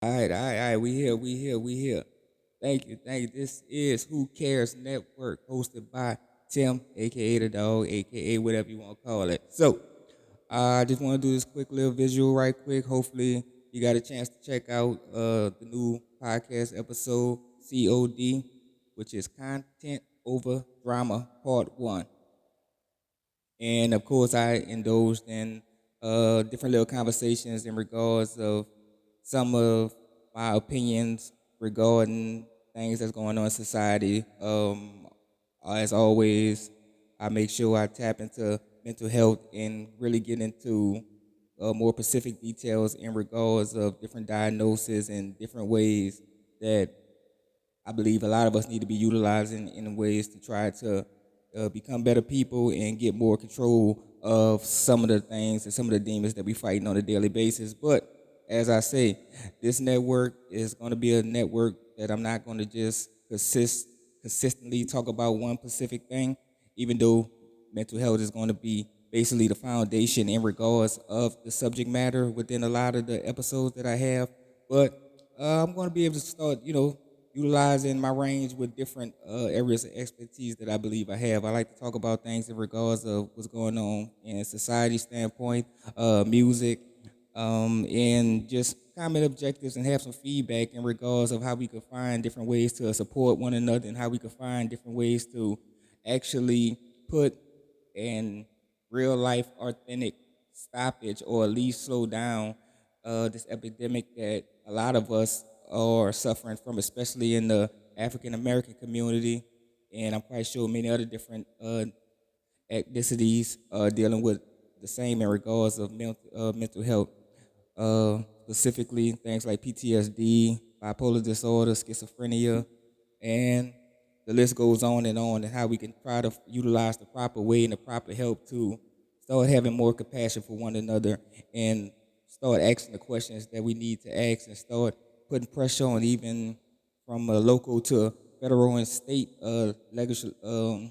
All right. We here. Thank you. This is Who Cares Network, hosted by Tim, aka the Dog, aka whatever you want to call it. So, I just want to do this quick little visual right quick. Hopefully, you got a chance to check out the new podcast episode, COD, which is Content Over Drama Part 1. And of course, I indulged in different little conversations in regards of some of my opinions regarding things that's going on in society. As always, I make sure I tap into mental health and really get into more specific details in regards of different diagnoses and different ways that I believe a lot of us need to be utilizing in ways to try to become better people and get more control of some of the things and some of the demons that we fighting on a daily basis. But as I say, this network is going to be a network that I'm not going to just consistently talk about one specific thing, even though mental health is going to be basically the foundation in regards of the subject matter within a lot of the episodes that I have. But I'm going to be able to start, utilizing my range with different areas of expertise that I believe I have. I like to talk about things in regards of what's going on in society standpoint, music, and just common objectives and have some feedback in regards of how we could find different ways to support one another and how we could find different ways to actually put in real life authentic stoppage or at least slow down this epidemic that a lot of us are suffering from, especially in the African American community, and I'm quite sure many other different ethnicities are dealing with the same in regards of mental health, specifically things like PTSD, bipolar disorder, schizophrenia, and the list goes on, and how we can try to utilize the proper way and the proper help to start having more compassion for one another and start asking the questions that we need to ask and start putting pressure on even from a local to federal and state legislator.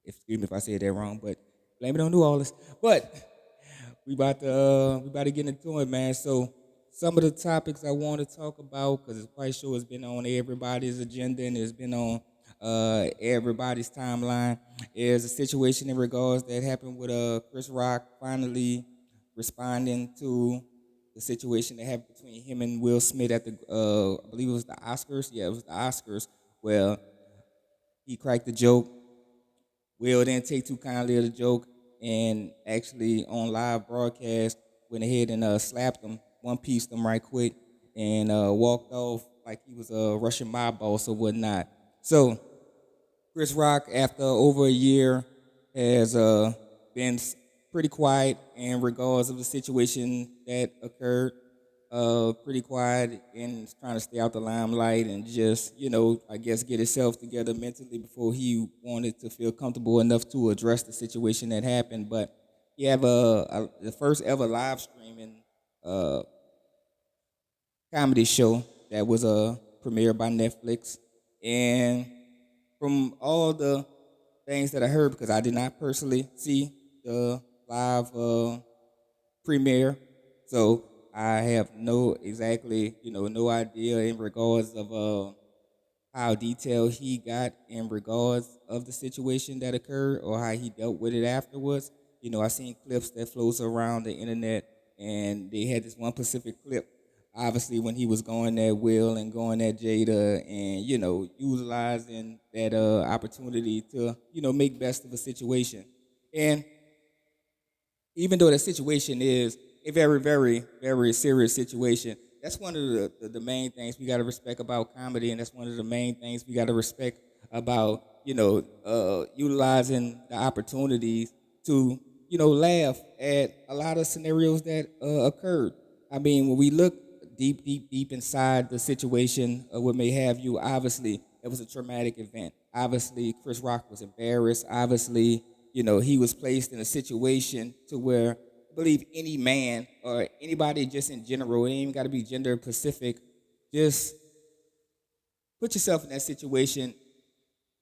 Excuse me if I said that wrong, but blame it on New Orleans. But we about to get into it, man. So some of the topics I want to talk about, because it's quite sure it's been on everybody's agenda and it's been on everybody's timeline, is a situation in regards that happened with Chris Rock finally responding to the situation that happened between him and Will Smith at the I believe it was the Oscars. Yeah, it was the Oscars. Well, he cracked the joke. Will didn't take too kindly of the joke and actually on live broadcast went ahead and slapped him, one pieced him right quick, and walked off like he was a Russian mob boss or whatnot. So Chris Rock, after over a year, has been pretty quiet in regards of the situation that occurred. Pretty quiet and trying to stay out the limelight and just, I guess get himself together mentally before he wanted to feel comfortable enough to address the situation that happened. But he have the first ever live streaming uh, comedy show that was premiered by Netflix, and from all the things that I heard, because I did not personally see the live premiere, so I have no idea in regards of how detailed he got in regards of the situation that occurred or how he dealt with it afterwards. I seen clips that floats around the internet, and they had this one specific clip. Obviously, when he was going at Will and going at Jada, and utilizing that opportunity to make best of a situation. And even though the situation is a very, very, very serious situation, that's one of the main things we got to respect about comedy, and that's one of the main things we got to respect about utilizing the opportunities to laugh at a lot of scenarios that occurred. I mean, when we look deep, deep, deep inside the situation of what may have you, obviously it was a traumatic event. Obviously, Chris Rock was embarrassed. Obviously, he was placed in a situation to where I believe any man or anybody just in general, it ain't even got to be gender specific, just put yourself in that situation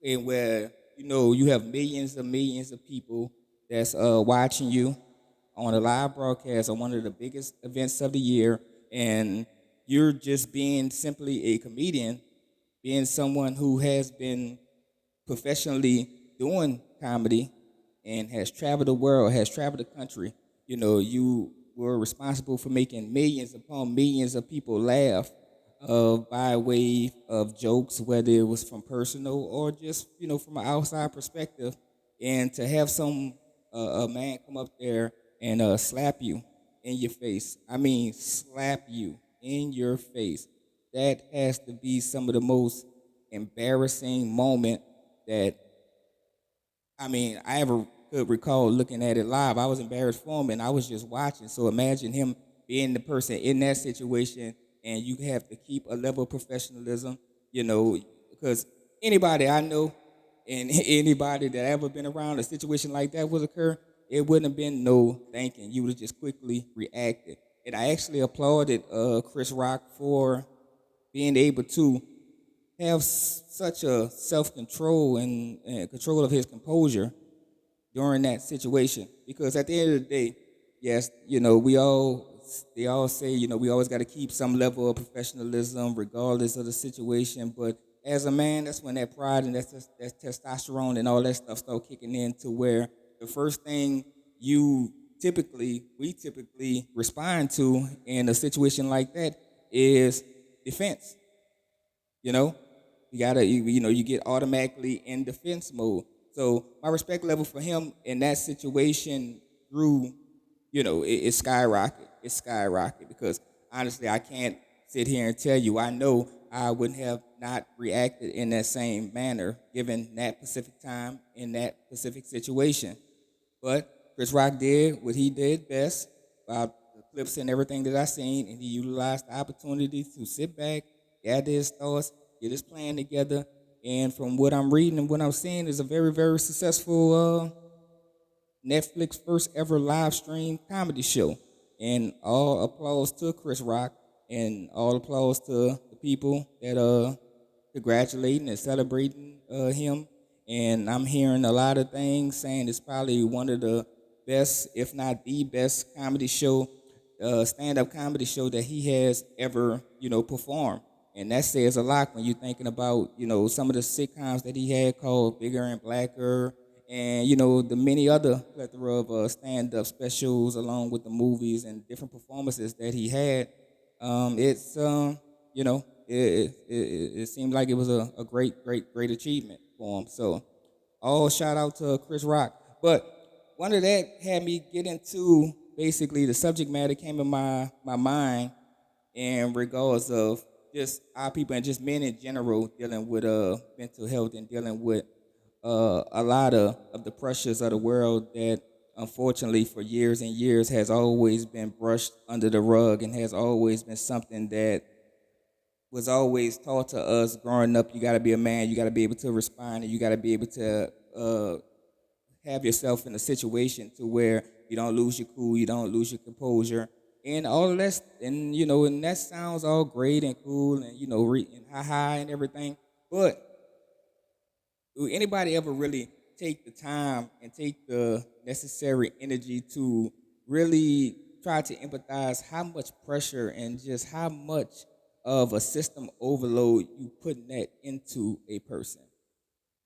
and where you have millions of people that's watching you on a live broadcast on one of the biggest events of the year, and you're just being simply a comedian, being someone who has been professionally doing comedy and has traveled the world, has traveled the country. You know, you were responsible for making millions upon millions of people laugh by way of jokes, whether it was from personal or just, from an outside perspective. And to have a man come up there and slap you in your face. I mean, slap you in your face. That has to be some of the most embarrassing moment that I ever could recall looking at it live. I was embarrassed for him, and I was just watching. So imagine him being the person in that situation, and you have to keep a level of professionalism, because anybody I know and anybody that ever been around a situation like that would occur, it wouldn't have been no thinking. You would have just quickly reacted. And I actually applauded Chris Rock for being able to have such a self control and control of his composure during that situation. Because at the end of the day, yes, they all say, we always got to keep some level of professionalism regardless of the situation. But as a man, that's when that pride and that testosterone and all that stuff start kicking in, to where the first thing we typically respond to in a situation like that is defense. You know, you get automatically in defense mode. So my respect level for him in that situation grew, it skyrocketed. It skyrocketed because honestly, I can't sit here and tell you I know I wouldn't have not reacted in that same manner given that specific time in that specific situation. But Chris Rock did what he did best about the clips and everything that I seen, and he utilized the opportunity to sit back, gather his thoughts, get his plan together, and from what I'm reading and what I'm seeing, is a very, very successful Netflix first ever live stream comedy show. And all applause to Chris Rock, and all applause to the people that congratulating and celebrating him. And I'm hearing a lot of things saying it's probably one of the best, if not the best, stand-up comedy show that he has ever, performed. And that says a lot when you're thinking about, some of the sitcoms that he had called Bigger and Blacker, and the many other plethora of stand-up specials, along with the movies and different performances that he had. It's it seemed like it was a great achievement for him. So all shout out to Chris Rock. But one of that had me get into basically the subject matter came in my mind in regards of just our people and just men in general dealing with mental health and dealing with a lot of the pressures of the world that unfortunately for years and years has always been brushed under the rug and has always been something that was always taught to us growing up. You got to be a man, you got to be able to respond, and you got to be able to have yourself in a situation to where you don't lose your cool, you don't lose your composure, and all of that. And and that sounds all great and cool, and and high and everything. But do anybody ever really take the time and take the necessary energy to really try to empathize how much pressure and just how much of a system overload you putting that into a person?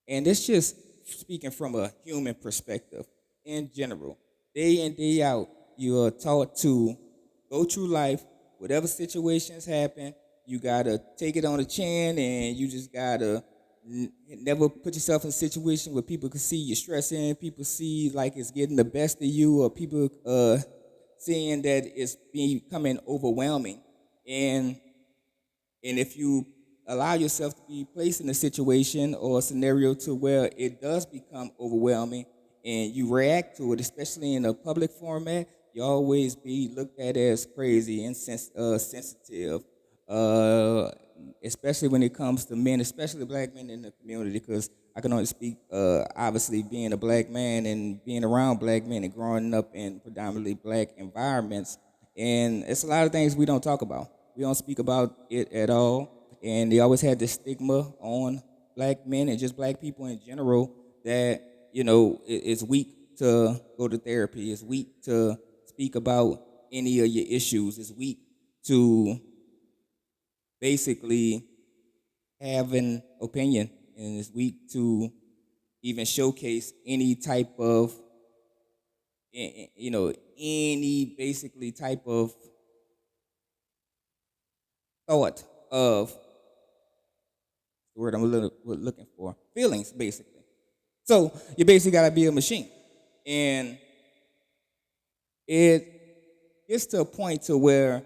And it's just speaking from a human perspective in general. Day in, day out, you are taught to go through life, whatever situations happen, you gotta take it on the chin, and you just gotta never put yourself in a situation where people can see you stressing, people see like it's getting the best of you, or people seeing that it's becoming overwhelming. And and if you allow yourself to be placed in a situation or a scenario to where it does become overwhelming and you react to it, especially in a public format, you always be looked at as crazy and sensitive, uh, especially when it comes to men, especially black men in the community, because I can only speak, obviously, being a black man and being around black men and growing up in predominantly black environments. And it's a lot of things we don't talk about. We don't speak about it at all. And they always had this stigma on black men and just black people in general that, it's weak to go to therapy. It's weak to speak about any of your issues. It's weak to basically have an opinion, and it's weak to even showcase any type of, any basically type of thought of the word I'm looking for, feelings, basically. So you basically got to be a machine, and it gets to a point to where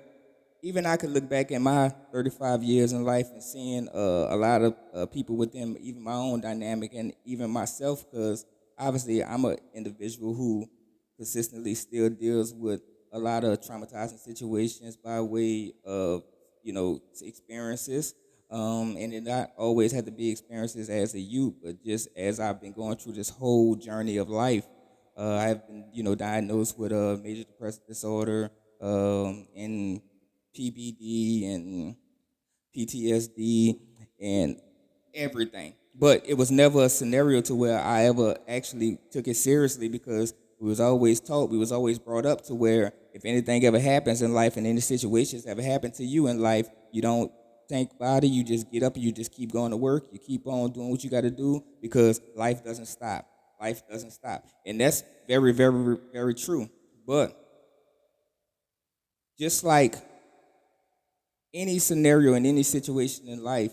even I could look back at my 35 years in life and seeing a lot of people within even my own dynamic and even myself, because obviously I'm an individual who consistently still deals with a lot of traumatizing situations by way of, experiences. And it not always had to be experiences as a youth, but just as I've been going through this whole journey of life, I've been, diagnosed with a major depressive disorder, and PBD and PTSD and everything. But it was never a scenario to where I ever actually took it seriously, because we was always taught, we was always brought up to where if anything ever happens in life and any situations ever happen to you in life, you don't think about it, you just get up and you just keep going to work, you keep on doing what you got to do, because life doesn't stop. Life doesn't stop. And that's very, very, very true. But just like any scenario in any situation in life,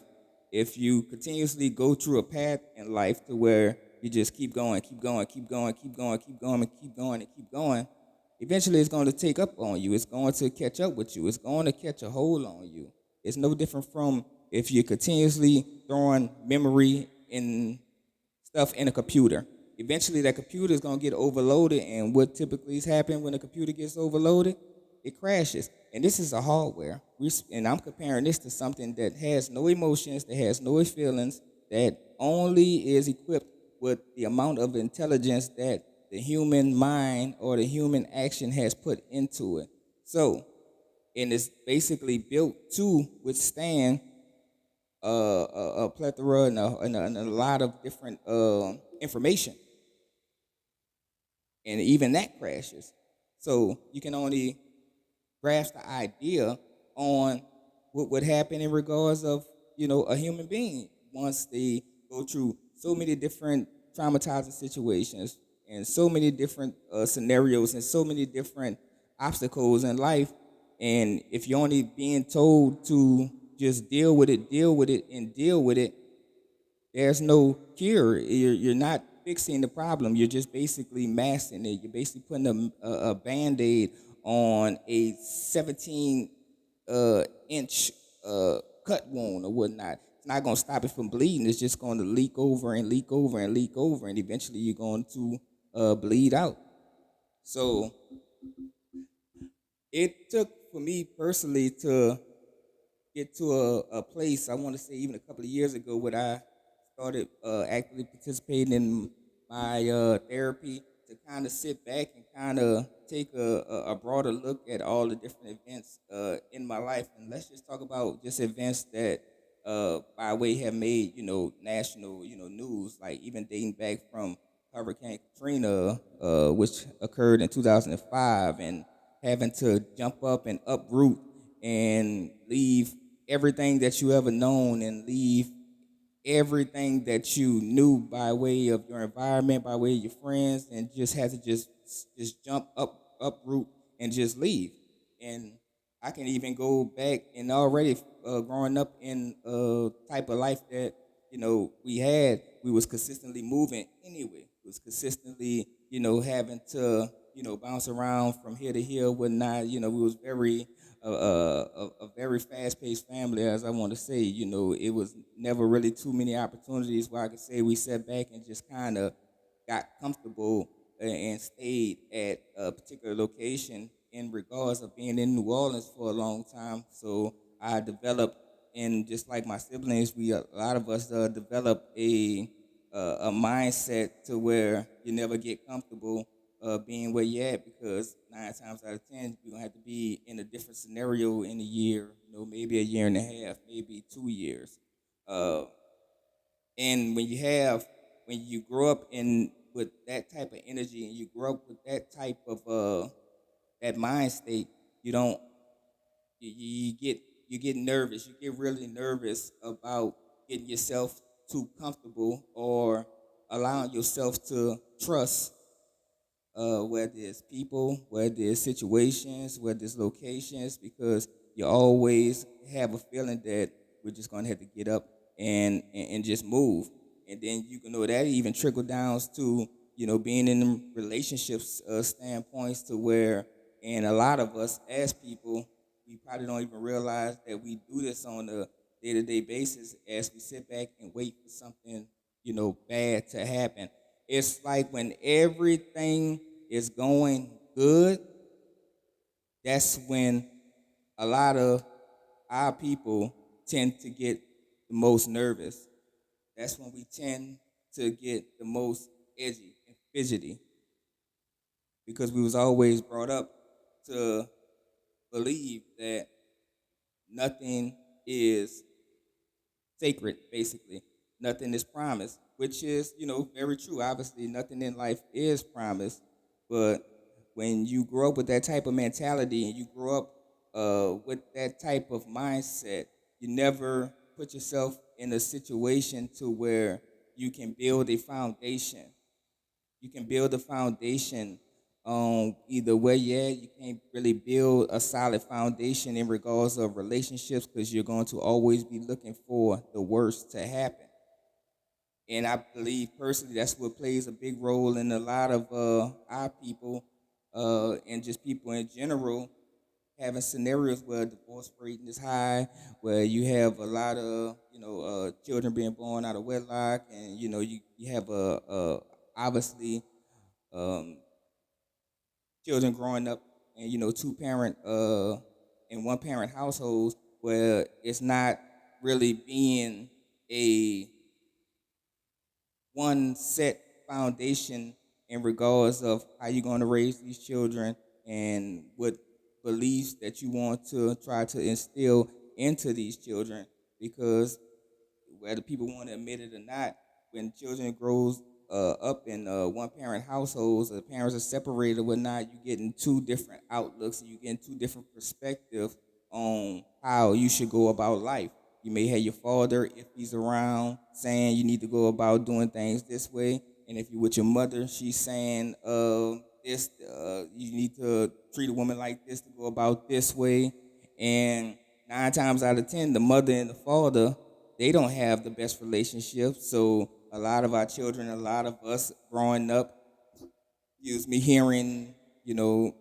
if you continuously go through a path in life to where you just keep going, keep going, keep going, keep going, keep going, and keep going, and keep going, eventually it's going to take up on you. It's going to catch up with you. It's going to catch a hold on you. It's no different from if you're continuously throwing memory in stuff in a computer. Eventually, that computer is going to get overloaded, and what typically is happening when a computer gets overloaded, it crashes. And this is a hardware. And I'm comparing this to something that has no emotions, that has no feelings, that only is equipped with the amount of intelligence that the human mind or the human action has put into it. So, and it's basically built to withstand a plethora and a lot of different information, and even that crashes. So you can only grasp the idea on what would happen in regards of a human being once they go through so many different traumatizing situations and so many different scenarios and so many different obstacles in life. And if you're only being told to just deal with it, deal with it, and deal with it, there's no cure. You're not fixing the problem. You're just basically masking it. You're basically putting a band-aid on a 17 inch cut wound or whatnot. It's not going to stop it from bleeding. It's just going to leak over and leak over and leak over, and eventually you're going to bleed out. So it took for me personally to get to a place, I want to say even a couple of years ago, where I started actively participating in my therapy, to kind of sit back and kind of take a broader look at all the different events in my life. And let's just talk about just events that by way have made, national, news, like even dating back from Hurricane Katrina, which occurred in 2005, and having to jump up and uproot and leave everything that you ever known and leave everything that you knew by way of your environment, by way of your friends, and just had to just jump up, uproot, and just leave. And I can even go back and already growing up in a type of life that we had, we was consistently moving anyway. We was consistently having to bounce around from here to here, whatnot. We was very a very fast-paced family, as I want to say. It was never really too many opportunities where I could say we sat back and just kind of got comfortable and stayed at a particular location in regards of being in New Orleans for a long time. So I developed, and just like my siblings, a lot of us develop a mindset to where you never get comfortable being where you're at, because 9 times out of 10 you're gonna have to be in a different scenario in a year, maybe a year and a half, maybe 2 years. Uh, and when you grow up in with that type of energy, and you grow up with that type of that mind state, you don't you get nervous. You get really nervous about getting yourself too comfortable or allowing yourself to trust whether it's people, whether it's situations, whether it's locations, because you always have a feeling that we're just gonna have to get up and just move. And then you can know that even trickle down to being in them relationships standpoints to where, and a lot of us as people, we probably don't even realize that we do this on a day-to-day basis as we sit back and wait for something bad to happen. It's like when everything is going good, that's when a lot of our people tend to get the most nervous. That's when we tend to get the most edgy and fidgety because we was always brought up to believe that nothing is sacred, basically. Nothing is promised, which is, very true. Obviously, nothing in life is promised. But when you grow up with that type of mentality and you grow up with that type of mindset, you never put yourself in a situation to where you can build a foundation. You can build a foundation either way. Yeah, you can't really build a solid foundation in regards of relationships because you're going to always be looking for the worst to happen. And I believe personally that's what plays a big role in a lot of our people and just people in general having scenarios where divorce rate is high, where you have a lot of children being born out of wedlock, and you have obviously um, children growing up in two parent and one parent households where it's not really being a one set foundation in regards of how you're going to raise these children and what beliefs that you want to try to instill into these children, because whether people want to admit it or not, when children grows up in one parent households, the parents are separated or whatnot, you getting two different outlooks and you getting two different perspectives on how you should go about life. You may have your father, if he's around, saying you need to go about doing things this way, and if you're with your mother, she's saying this, you need to treat a woman like this to go about this way, and 9 times out of 10, the mother and the father, they don't have the best relationship. So a lot of our children, a lot of us growing up, excuse me, hearing, you know,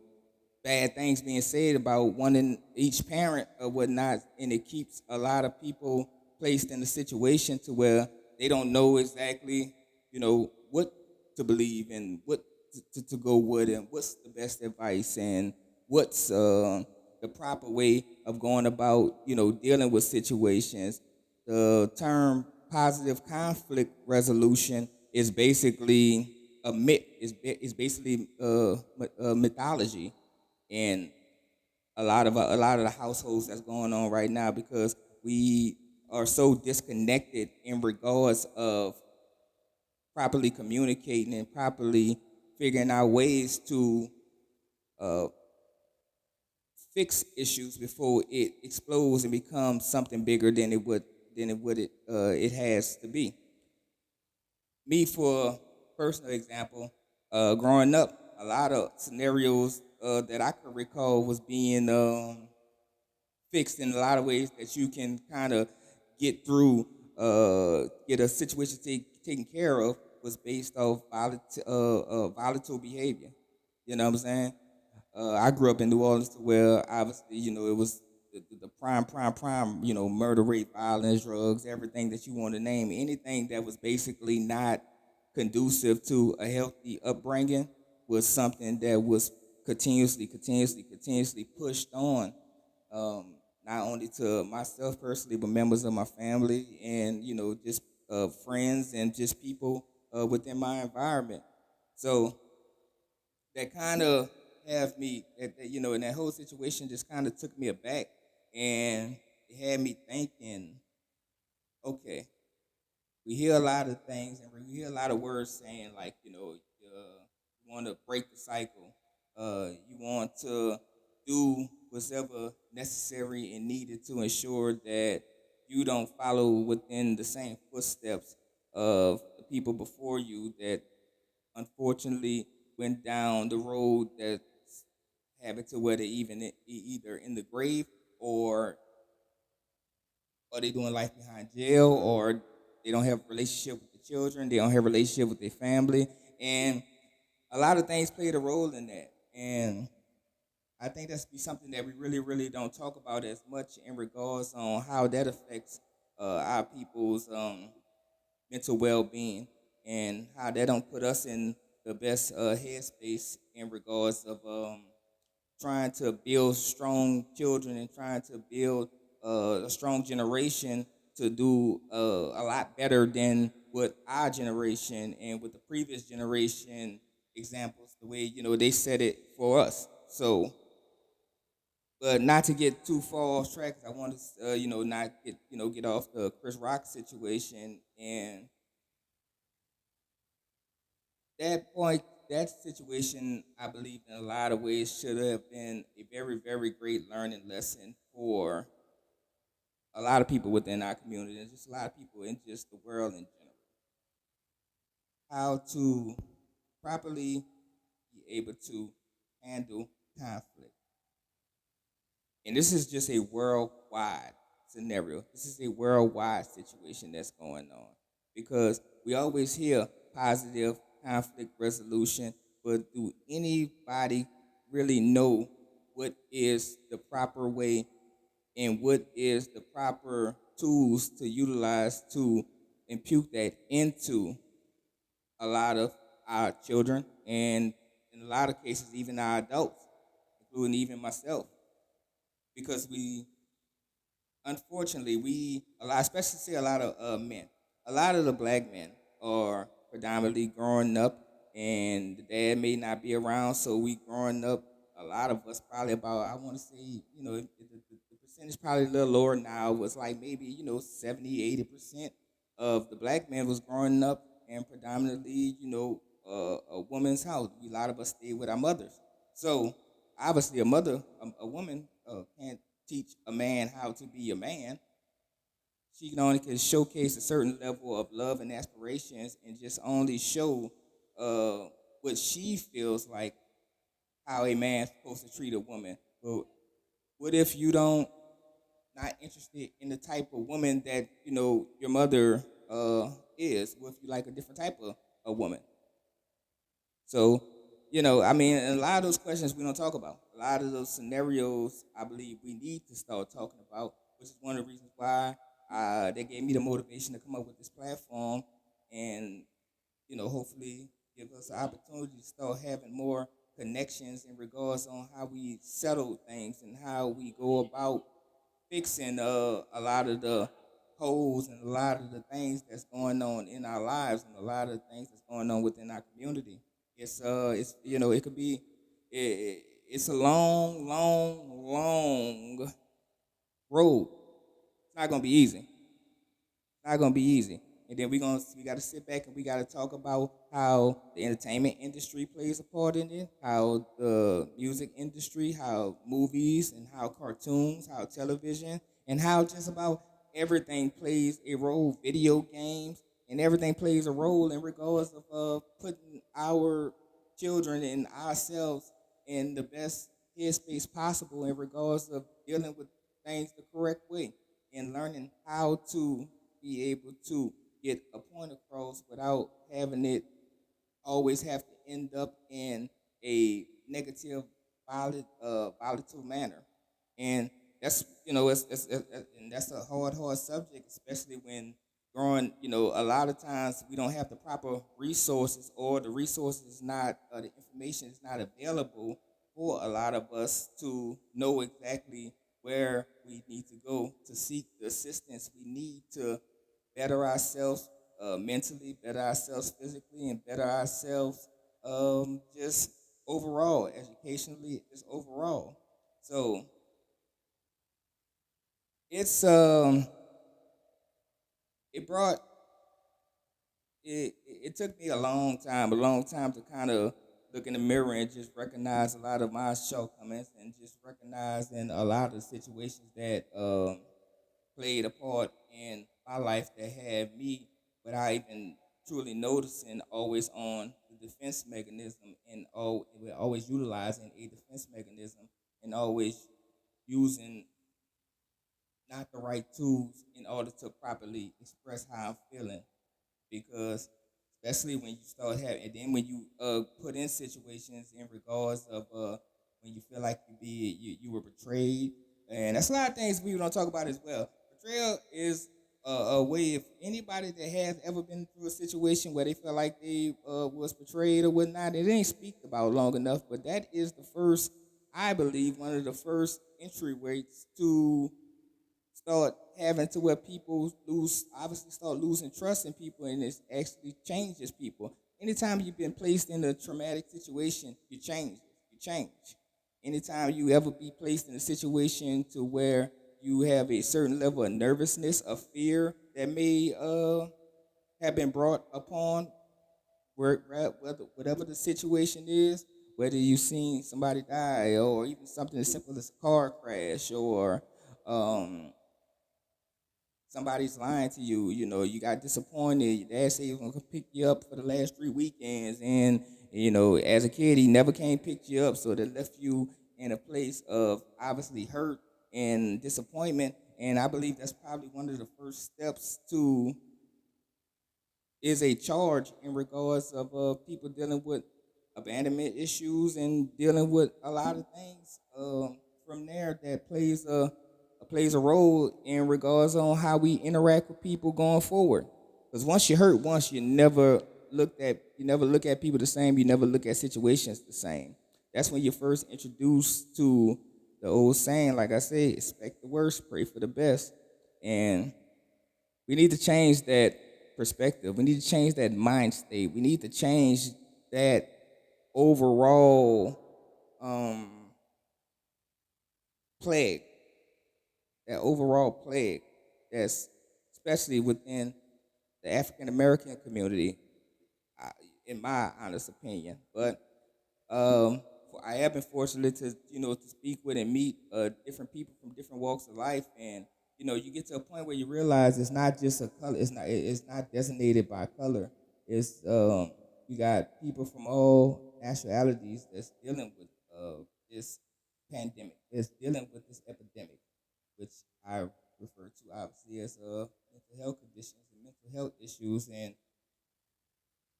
bad things being said about one in each parent or whatnot, and it keeps a lot of people placed in a situation to where they don't know exactly, what to believe and what to go with, and what's the best advice and what's the proper way of going about, dealing with situations. The term positive conflict resolution is basically a myth. Is basically mythology, and a lot of the households that's going on right now, because we are so disconnected in regards of properly communicating and properly figuring out ways to uh, fix issues before it explodes and becomes something bigger than it has to be. Me, for personal example, growing up, a lot of scenarios that I could recall was being fixed in a lot of ways that you can kind of get through, get a situation taken care of, was based off volatile behavior. You know what I'm saying? I grew up in New Orleans to where obviously, it was the prime, murder, rape, violence, drugs, everything that you want to name, anything that was basically not conducive to a healthy upbringing was something that was continuously pushed on, not only to myself personally, but members of my family and, just friends and just people within my environment. So that kind of have me, and that whole situation just kind of took me aback, and it had me thinking, okay, we hear a lot of things and we hear a lot of words saying like, you want to break the cycle. You want to do whatever necessary and needed to ensure that you don't follow within the same footsteps of the people before you that unfortunately went down the road that's having to where they either in the grave or or they doing life behind jail or they don't have a relationship with the children, they don't have a relationship with their family, and a lot of things played a role in that. And I think that's be something that we really, really don't talk about as much in regards on how that affects our people's mental well-being and how that don't put us in the best headspace in regards of trying to build strong children and trying to build a strong generation to do a lot better than what our generation and with the previous generation examples, the way they set it for us. So, but not to get too far off track, 'cause I want to not get off the Chris Rock situation and that point, that situation, I believe in a lot of ways should have been a very, very great learning lesson for a lot of people within our community and just a lot of people in just the world in general. How to properly be able to handle conflict. And this is just a worldwide scenario. This is a worldwide situation that's going on because we always hear positive conflict resolution, but do anybody really know what is the proper way and what is the proper tools to utilize to impute that into a lot of our children and in a lot of cases even our adults, including even myself, because we unfortunately, a lot, especially say a lot of men, a lot of the black men are predominantly growing up, and the dad may not be around, so we growing up. A lot of us probably about I want to say the percentage probably a little lower now was like maybe 70, 80% of the black men was growing up and predominantly a woman's house. A lot of us stayed with our mothers, so obviously a woman can't teach a man how to be a man. She can only can showcase a certain level of love and aspirations and just only show uh, what she feels like how a man's supposed to treat a woman. But what if you don't not interested in the type of woman that your mother is? What if you like a different type of a woman? So, I mean, and a lot of those questions we don't talk about. A lot of those scenarios, I believe we need to start talking about, which is one of the reasons why they gave me the motivation to come up with this platform and, hopefully give us the opportunity to start having more connections in regards on how we settle things and how we go about fixing a lot of the holes and a lot of the things that's going on in our lives and a lot of the things that's going on within our community. It's it could be it's a long, long, long road. It's not gonna be easy. Not gonna be easy. And then we gotta sit back and we gotta talk about how the entertainment industry plays a part in it, how the music industry, how movies and how cartoons, how television, and how just about everything plays a role. Video games and everything plays a role in regards of putting our children and ourselves in the best headspace possible in regards of dealing with things the correct way and learning how to be able to get a point across without having it always have to end up in a negative, volatile manner. And that's and that's a hard subject, especially when growing. A lot of times we don't have the proper resources, or the resources is not, the information is not available for a lot of us to know exactly where we need to go to seek the assistance we need to better ourselves mentally, better ourselves physically, and better ourselves just overall, educationally, just overall. So it's it brought it took me a long time to kind of look in the mirror and just recognize a lot of my shortcomings and just recognizing a lot of the situations that played a part in my life that had me without even truly noticing always on the defense mechanism and always utilizing a defense mechanism and always using not the right tools in order to properly express how I'm feeling because especially when you start having, and then when you put in situations in regards of when you feel like you were betrayed, and that's a lot of things we don't talk about as well. Betrayal is a way if anybody that has ever been through a situation where they feel like they was betrayed or whatnot, it ain't speak about long enough, but that is the first, I believe, one of the first entry rates to start having to where people obviously start losing trust in people and it actually changes people. Anytime you've been placed in a traumatic situation, you change. You change. Anytime you ever be placed in a situation to where you have a certain level of nervousness, of fear that may have been brought upon whatever the situation is, whether you've seen somebody die or even something as simple as a car crash or um, somebody's lying to you. You know, you got disappointed. Your dad said he was gonna pick you up for the last 3 weekends, and as a kid, he never came pick you up, so that left you in a place of obviously hurt and disappointment. And I believe that's probably one of the first steps to is a charge in regards of people dealing with abandonment issues and dealing with a lot of things from there that plays a role in regards on how we interact with people going forward. Because once you're hurt, once you never look at people the same. You never look at situations the same. That's when you're first introduced to the old saying, like I said, expect the worst, pray for the best, and we need to change that perspective. We need to change that mind state. We need to change that overall um, plague, that overall plague that's especially within the African American community, I- in my honest opinion. But um, I have been fortunate to to speak with and meet different people from different walks of life, and you get to a point where you realize it's not just a color. It's not designated by color. It's you got people from all nationalities that's dealing with this pandemic. That's dealing with this epidemic, which I refer to obviously as mental health conditions and mental health issues. And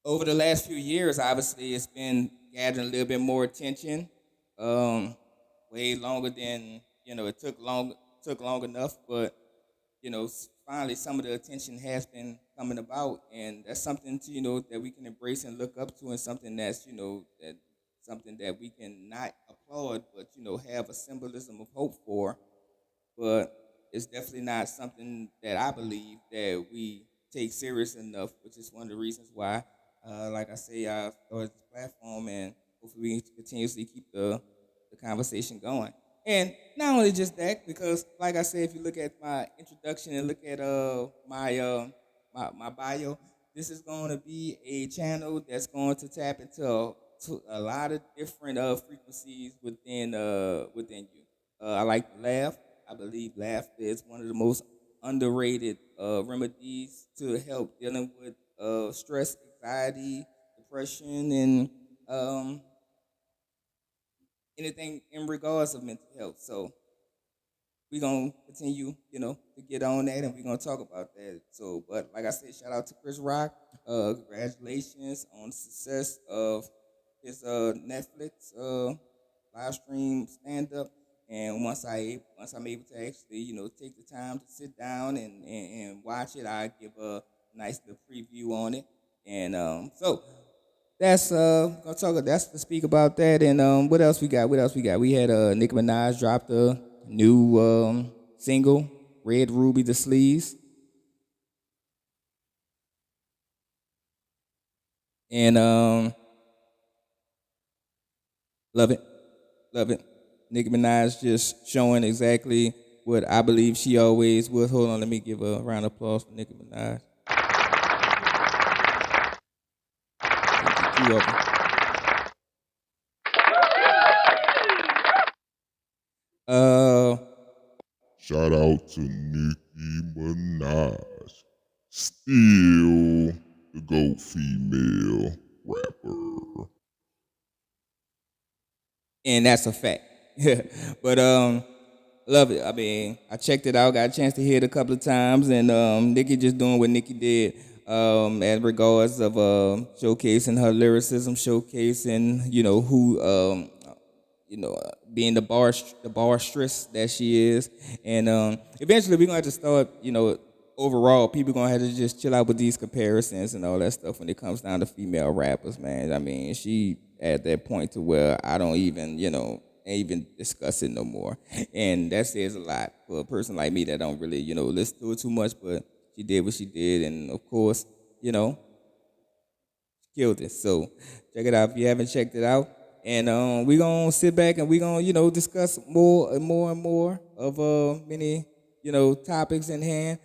over the last few years, obviously, it's been gathering a little bit more attention. Um, Way longer than it took long enough, but finally, some of the attention has been coming about, and that's something to that we can embrace and look up to, and something that's that something that we can not applaud, but have a symbolism of hope for, but it's definitely not something that I believe that we take serious enough, which is one of the reasons why, like I say, I started this platform, and hopefully we can continuously keep the conversation going. And not only just that, because like I said, if you look at my introduction and look at my bio, this is going to be a channel that's going to tap to a lot of different frequencies within you. I like to laugh. I believe laughter is one of the most underrated remedies to help dealing with stress, anxiety, depression, and um, anything in regards of mental health. So we're gonna continue, to get on that, and we're gonna talk about that. So, but like I said, shout out to Chris Rock. Congratulations on the success of his Netflix live stream stand up. And once I'm able to actually, take the time to sit down and watch it, I give a nice little preview on it. And so that's gonna talk. That's to speak about that. And what else we got? What else we got? We had Nicki Minaj dropped a new single, "Red Ruby the Sleeves," and love it, love it. Nicki Minaj just showing exactly what I believe she always was. Hold on, let me give a round of applause for Nicki Minaj. Thank you, two of them. Uh, Shout out to Nicki Minaj. Still the GOAT female rapper. and that's a fact. But love it. I mean, I checked it out, got a chance to hear it a couple of times, and Nikki just doing what Nikki did. As regards of showcasing her lyricism, showcasing who being the barstress that she is, and eventually we're gonna have to start, overall, people gonna have to just chill out with these comparisons and all that stuff when it comes down to female rappers, man. I mean, she at that point to where I don't even, ain't even discuss it no more, and that says a lot for a person like me that don't really, listen to it too much, but she did what she did, and of course, you know, killed it. So check it out if you haven't checked it out. And we're gonna sit back and we're gonna, discuss more and more and more of many, topics in hand.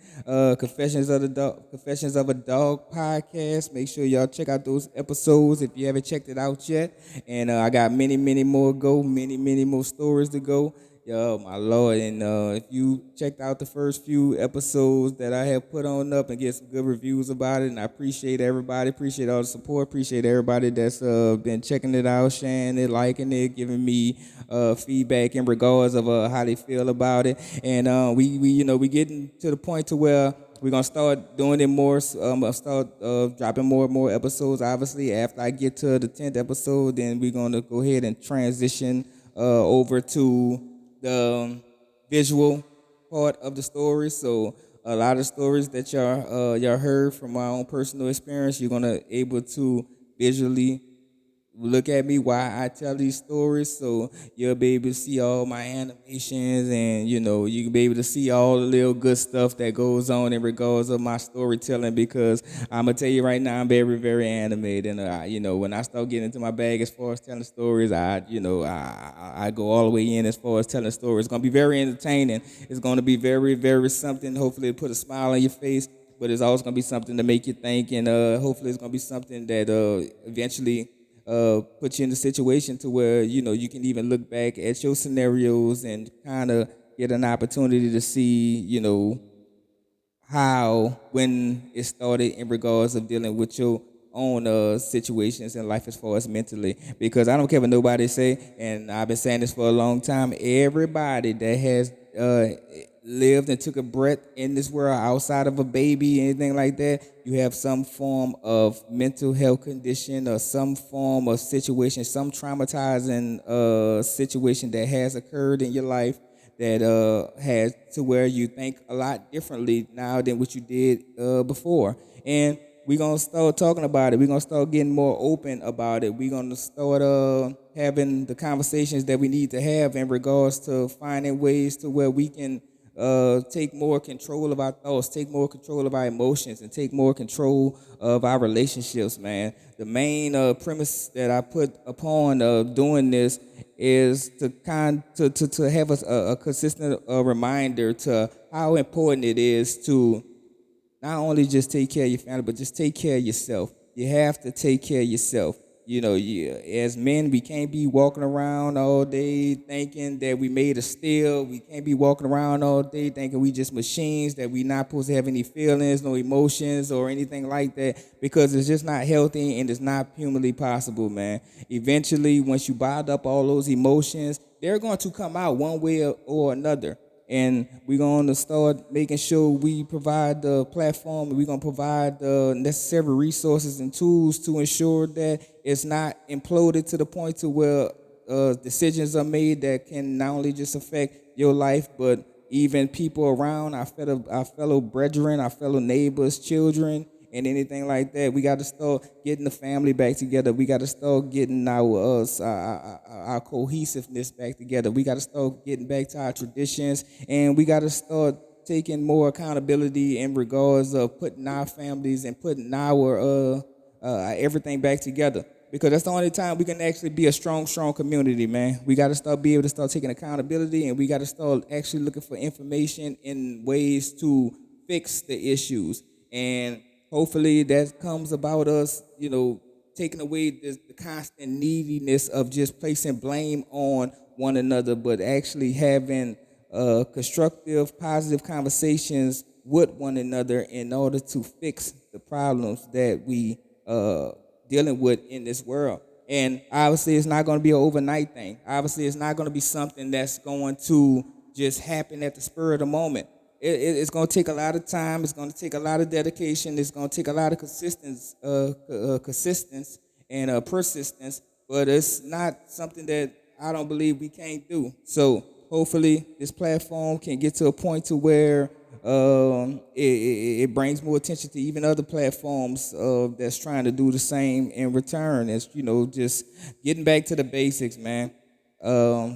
Confessions of a Dog podcast. Make sure y'all check out those episodes if you haven't checked it out yet. And I got many, many more go, many more stories to go. Yo, my lord! And if you checked out the first few episodes that I have put on up and get some good reviews about it, and I appreciate everybody, appreciate all the support, appreciate everybody that's been checking it out, sharing it, liking it, giving me feedback in regards of how they feel about it. And we getting to the point to where we're gonna start doing it more. I'll start dropping more and more episodes. Obviously, after I get to the 10th episode, then we're gonna go ahead and transition over to the visual part of the story. So a lot of stories that y'all heard from my own personal experience, you're gonna able to visually look at me while I tell these stories, so you'll be able to see all my animations, and you can be able to see all the little good stuff that goes on in regards of my storytelling. Because I'm gonna tell you right now, I'm very very animated, and when I start getting into my bag as far as telling stories, I go all the way in as far as telling stories. It's gonna be very entertaining. It's gonna be very very something. Hopefully, it put a smile on your face. But it's always gonna be something to make you think, and hopefully, it's gonna be something that eventually put you in a situation to where you can even look back at your scenarios and kind of get an opportunity to see how when it started in regards of dealing with your own situations in life as far as mentally. Because I don't care what nobody say, and I've been saying this for a long time, everybody that has lived and took a breath in this world outside of a baby, anything like that, you have some form of mental health condition or some form of situation, some traumatizing situation that has occurred in your life that has to where you think a lot differently now than what you did before. And we're gonna start talking about it. We're gonna start getting more open about it. We're gonna start having the conversations that we need to have in regards to finding ways to where we can take more control of our thoughts, take more control of our emotions, and take more control of our relationships, man. The main premise that I put upon doing this is to have a consistent reminder to how important it is to not only just take care of your family, but just take care of yourself. You have to take care of yourself. As men, we can't be walking around all day thinking that we made a steal. We can't be walking around all day thinking we just machines, that we not supposed to have any feelings, no emotions, or anything like that, because it's just not healthy and it's not humanly possible, man. Eventually, once you bottle up all those emotions, they're going to come out one way or another, and we're going to start making sure we provide the platform, and we're going to provide the necessary resources and tools to ensure that it's not imploded to the point to where decisions are made that can not only just affect your life, but even people around, our fellow brethren, our fellow neighbors, children, and anything like that. We got to start getting the family back together. We got to start getting our cohesiveness back together. We got to start getting back to our traditions, and we got to start taking more accountability in regards of putting our families and putting our everything back together. Because that's the only time we can actually be a strong community, man. We got to start be able to start taking accountability, and we got to start actually looking for information and ways to fix the issues. And hopefully that comes about us, taking away the constant neediness of just placing blame on one another, but actually having constructive, positive conversations with one another in order to fix the problems that we dealing with in this world. And obviously, it's not going to be an overnight thing. Obviously, it's not going to be something that's going to just happen at the spur of the moment. It's going to take a lot of time. It's going to take a lot of dedication. It's going to take a lot of consistence and persistence. But it's not something that I don't believe we can't do. So hopefully, this platform can get to a point to where it brings more attention to even other platforms that's trying to do the same in return. As just getting back to the basics, man.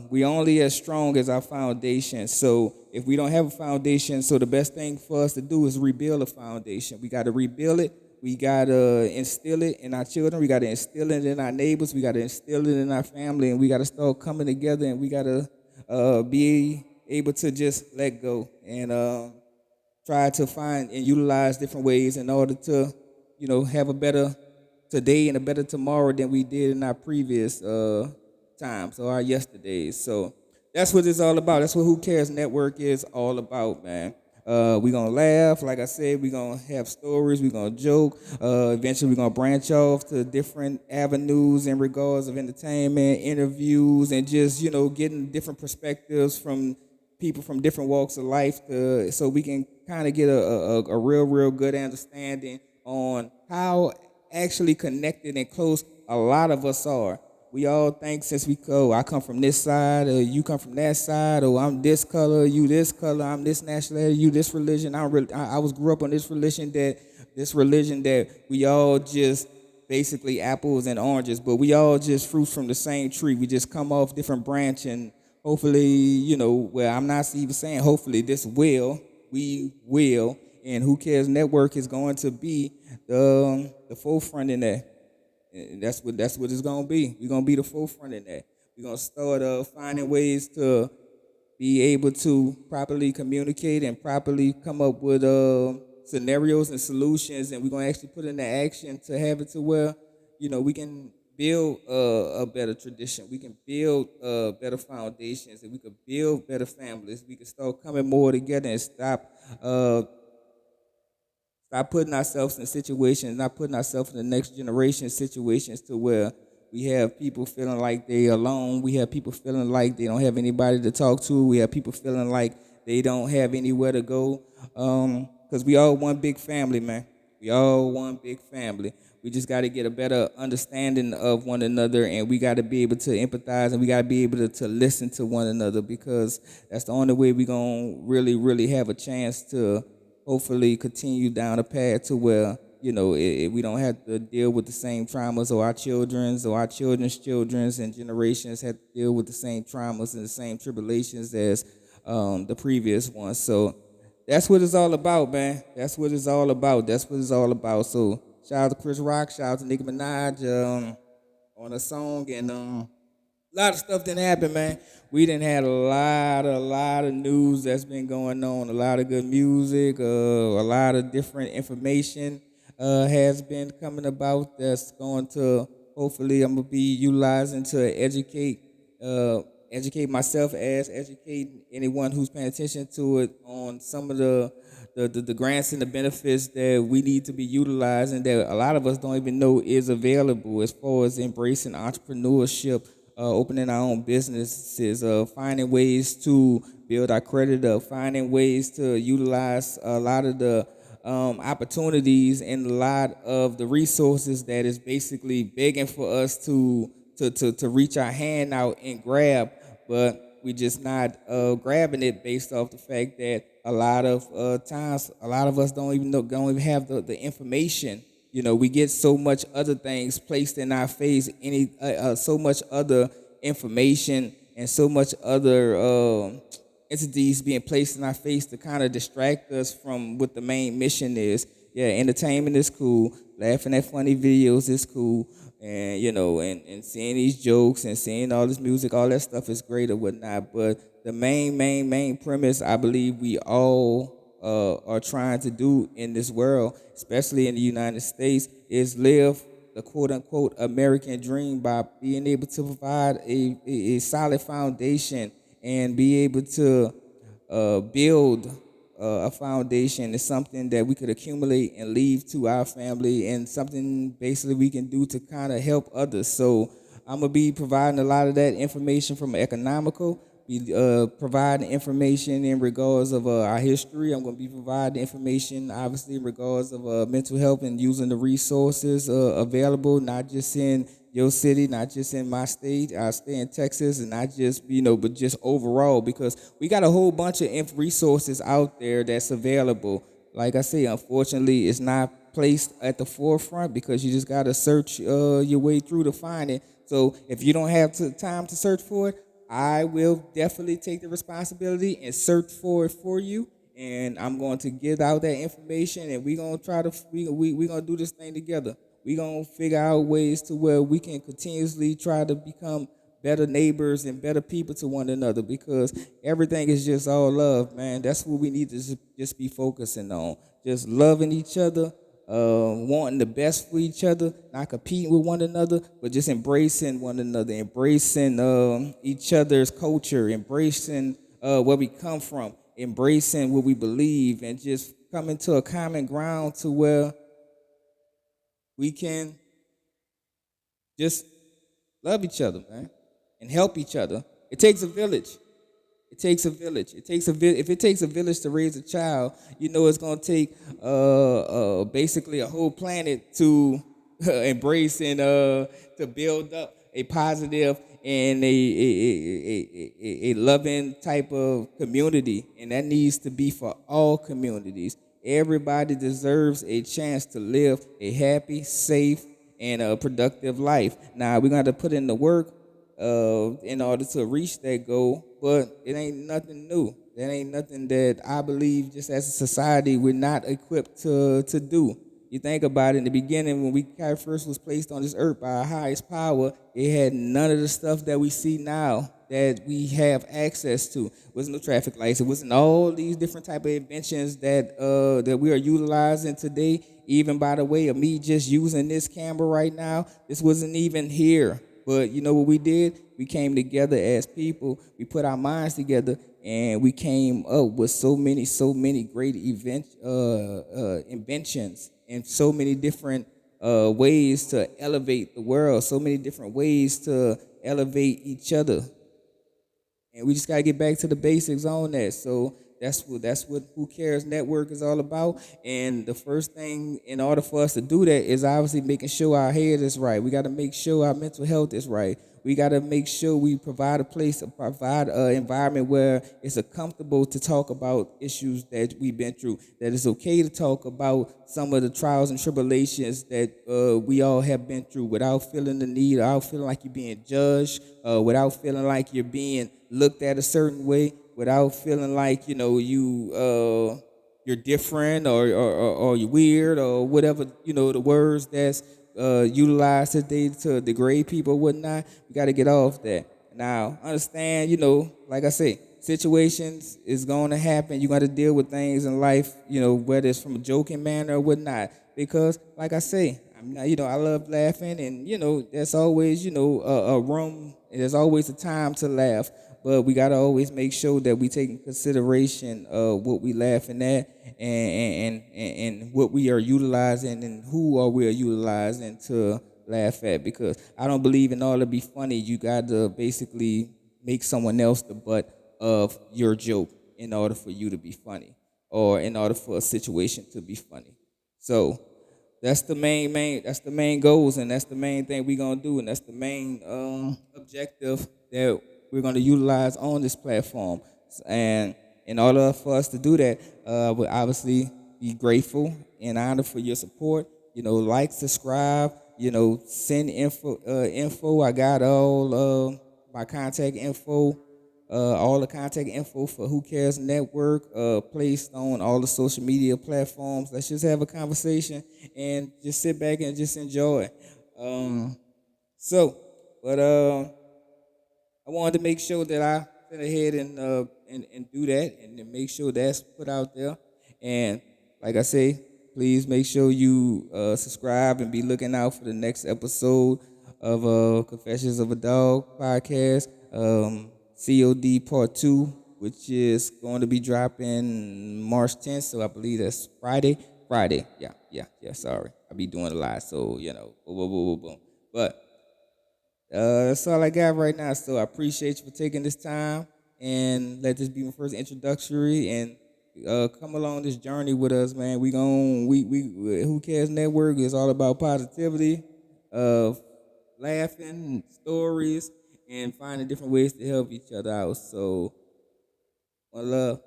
We only as strong as our foundation. So if we don't have a foundation, so the best thing for us to do is rebuild a foundation. We got to rebuild it. We got to instill it in our children. We got to instill it in our neighbors. We got to instill it in our family, and we got to start coming together. And we got to be able to just let go and try to find and utilize different ways in order to, have a better today and a better tomorrow than we did in our previous times or our yesterdays. So that's what it's all about. That's what Who Cares Network is all about, man. We're going to laugh. Like I said, we're going to have stories. We're going to joke. Eventually, we're going to branch off to different avenues in regards of entertainment, interviews, and just, getting different perspectives from people from different walks of life so we can kind of get a real good understanding on how actually connected and close a lot of us are. We all think since I come from this side, or you come from that side, or I'm this color, you this color, I'm this nationality, you this religion. I was grew up on this religion that we all just basically apples and oranges, but we all just fruits from the same tree. We just come off different branch, and hopefully, I'm not even saying hopefully, we will, and Who Cares Network is going to be the forefront in that. And that's what it's gonna be. We're gonna be the forefront in that. We're gonna start finding ways to be able to properly communicate and properly come up with scenarios and solutions, and we're gonna actually put into action to have it to where we can build a better tradition. We can build better foundations, and we can build better families. We can start coming more together and stop putting ourselves in situations, not putting ourselves in the next generation situations to where we have people feeling like they're alone. We have people feeling like they don't have anybody to talk to. We have people feeling like they don't have anywhere to go. Because we all one big family, man. We all one big family. We just got to get a better understanding of one another, and we got to be able to empathize, and we got to be able to listen to one another, because that's the only way we're going to really have a chance to hopefully continue down a path to where, we don't have to deal with the same traumas, or our children's children's and generations have to deal with the same traumas and the same tribulations as the previous ones. So that's what it's all about, man. That's what it's all about. So shout out to Chris Rock, shout out to Nicki Minaj on a song, and a lot of stuff didn't happen, man. We didn't had a lot of news that's been going on, a lot of good music, a lot of different information has been coming about that's going to hopefully I'm gonna be utilizing to educate myself as educating anyone who's paying attention to it on some of the grants and the benefits that we need to be utilizing that a lot of us don't even know is available as far as embracing entrepreneurship, opening our own businesses, finding ways to build our credit up, finding ways to utilize a lot of the opportunities and a lot of the resources that is basically begging for us to reach our hand out and grab, but we just not grabbing it based off the fact that a lot of times a lot of us don't even have the information. We get so much other things placed in our face, so much other information and so much other entities being placed in our face to kind of distract us from what the main mission is. Yeah, entertainment is cool, laughing at funny videos is cool, and and seeing these jokes and seeing all this music, all that stuff is great or whatnot. But the main premise I believe we all are trying to do in this world, especially in the United States, is live the quote unquote American dream by being able to provide a solid foundation and be able to build a foundation is something that we could accumulate and leave to our family, and something basically we can do to kind of help others. So I'm gonna be providing a lot of that information from economical. Be providing information in regards of our history. I'm going to be providing information, obviously, in regards of mental health and using the resources available, not just in your city, not just in my state. I stay in Texas, and not just but just overall, because we got a whole bunch of resources out there that's available. Like I say, unfortunately, it's not placed at the forefront because you just got to search your way through to find it. So if you don't have time to search for it, I will definitely take the responsibility and search for it for you. And I'm going to get out that information, and we're going to try to we going to do this thing together. We're going to figure out ways to where we can continuously try to become better neighbors and better people to one another, because everything is just all love, man. That's what we need to just be focusing on. Just loving each other, wanting the best for each other, not competing with one another, but just embracing one another, embracing each other's culture, embracing where we come from, embracing what we believe, and just coming to a common ground to where we can just love each other, man, and help each other. It takes a village. It takes a village. If it takes a village to raise a child, it's gonna take basically a whole planet to embrace and to build up a positive and a loving type of community, and that needs to be for all communities. Everybody deserves a chance to live a happy, safe, and a productive life. Now we're gonna have to put in the work in order to reach that goal, but it ain't nothing new. That ain't nothing that I believe, just as a society, we're not equipped to do. You think about it, in the beginning, when we first was placed on this earth by our highest power, it had none of the stuff that we see now that we have access to. It wasn't no traffic lights. It wasn't all these different type of inventions that we are utilizing today. Even by the way of me just using this camera right now, this wasn't even here. But you know what we did? We came together as people. We put our minds together, and we came up with so many great inventions, and so many different ways to elevate the world. So many different ways to elevate each other, and we just gotta get back to the basics on that. So that's what Who Cares Network is all about. And the first thing in order for us to do that is obviously making sure our head is right. We got to make sure our mental health is right. We got to make sure we provide a place, provide an environment where it's comfortable to talk about issues that we've been through. That it's okay to talk about some of the trials and tribulations that we all have been through, without feeling the need, without feeling like you're being judged, without feeling like you're being looked at a certain way, without feeling like you're different, or you're weird, or whatever, the words that's utilized today to degrade people or whatnot. We got to get off that. Now, understand, like I say, situations is going to happen. You got to deal with things in life, whether it's from a joking manner or whatnot. Because, like I say, I'm not, I love laughing, and there's always, a room. There's always a time to laugh, but we gotta always make sure that we take in consideration what we laughing at, and what we are utilizing, and who are we are utilizing to laugh at. Because I don't believe in order to be funny, you got to basically make someone else the butt of your joke in order for you to be funny, or in order for a situation to be funny. So that's the main goals, and that's the main thing we're gonna do, and that's the main objective that we're gonna utilize on this platform. And in order for us to do that, we'll obviously be grateful and honored for your support. Like, subscribe, send info. I got all my contact info, all the contact info for Who Cares Network, placed on all the social media platforms. Let's just have a conversation and just sit back and just enjoy. Um, so, but I wanted to make sure that I went ahead and do that, and then make sure that's put out there. And like I say, please make sure you subscribe and be looking out for the next episode of Confessions of a Dog podcast, COD Part 2, which is going to be dropping March 10th. So I believe that's Friday. Friday. Yeah. Sorry. I'll be doing a lot. So, boom, boom, boom, boom, boom. But that's all I got right now. So I appreciate you for taking this time and let this be my first introductory and come along this journey with us, man. We Who Cares Network is all about positivity, of laughing, stories, and finding different ways to help each other out. So, one love.